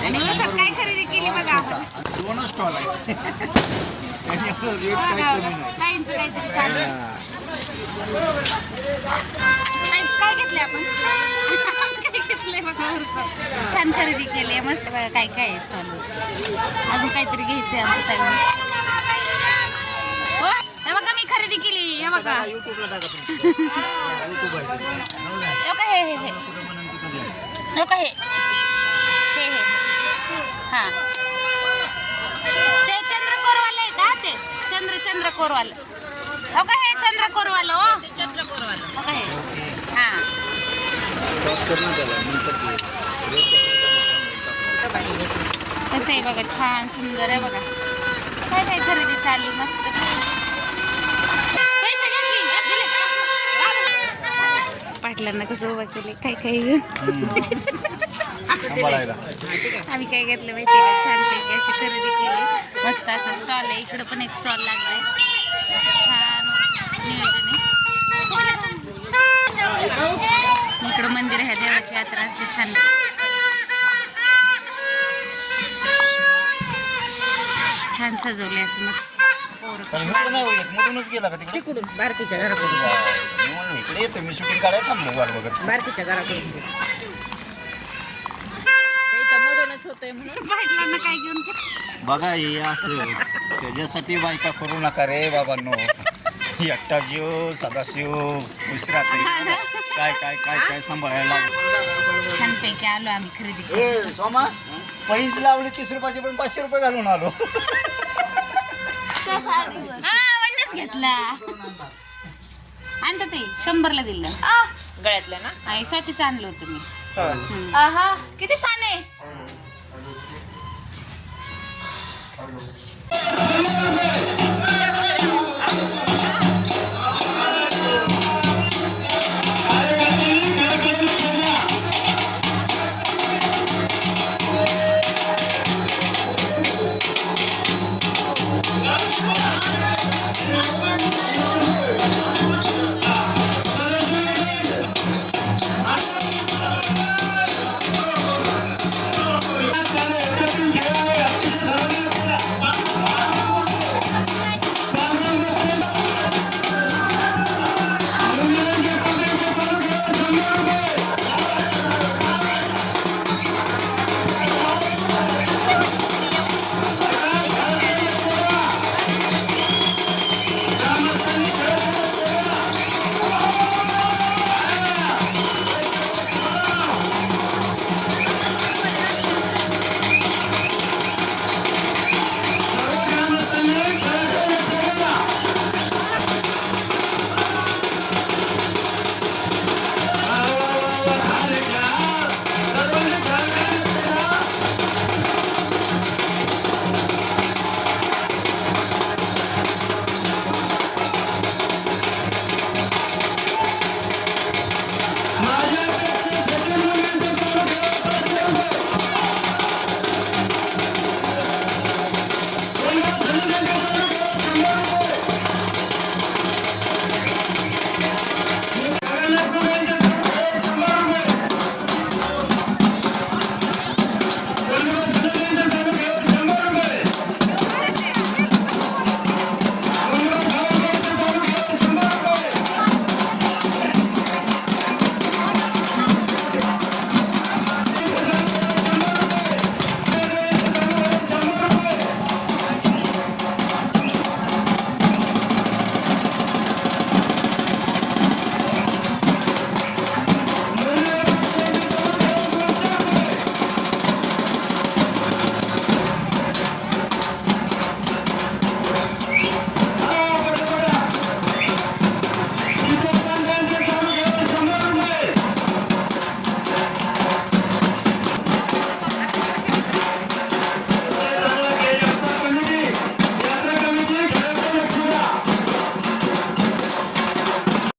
आणि उरसात काय खरेदी केली बघा आपण. दोनच स्टॉल आहे त्याच्यामुळे रेट बघा, काय कमी नाही. ताईंचं काहीतरी चालू आहे. काय घेतले आपण काय घेतलंय बघा उरसात. छान खरेदी केली आहे मस्त बघा काय काय आहे स्टॉलवर. अजून काहीतरी घ्यायचंय आमच्या ताईंना. हो हे बघा मी खरेदी केली हे बघा. युट्यूबला टाका तुम्ही. युट्यूब आहे हे बघा हे बघा हे हा ते चंद्रकोरवाले आहे का ते चंद्रकोरवालं हो का हे चंद्रकोरवालं हो हो का हे हा कसं आहे बघा छान सुंदर आहे बघा. काय काय खरेदी चालली मस्त. पैसे घेतली दिले. पाटलांना कसं उभं केले काय काय घेऊन सांभाळायला. आम्ही काय घेतलं माहिती का छानपैकी अशी खरेदी केली. मस्त असा स्टॉल आहे. इकडं पण एक स्टॉल लागलाय. छान नियोजन आहे. इकडं मंदिर आहे देवाची यात्रा असते छान. छान सजवले असं मस्त. मधूनच गेला का तिकडे बारकीच्या घराकडून इकडे येतो मी शूटिंग काढायला थांबलो वाट बघत. बारकीच्या घराकडून मधूनच होतंय म्हणून पाटलांना काय घेऊन बघा हे असं त्याच्यासाठी बायका करू नका रे बाबांनो. एकटा जीव सदाशिव उशिरा तरी काय काय काय काय सांभाळायला छानपैकी आलो आम्ही खरेदी करून. ए सोमा पैंच लावली 30 रुपयाची पण 500 रुपये घालून आलो. हा वडणच घेतला आणतं ते 100ला दिलं. गळ्यातलं ना आणि स्वातीचं आणलं होतं मी. आहा किती छान आहे.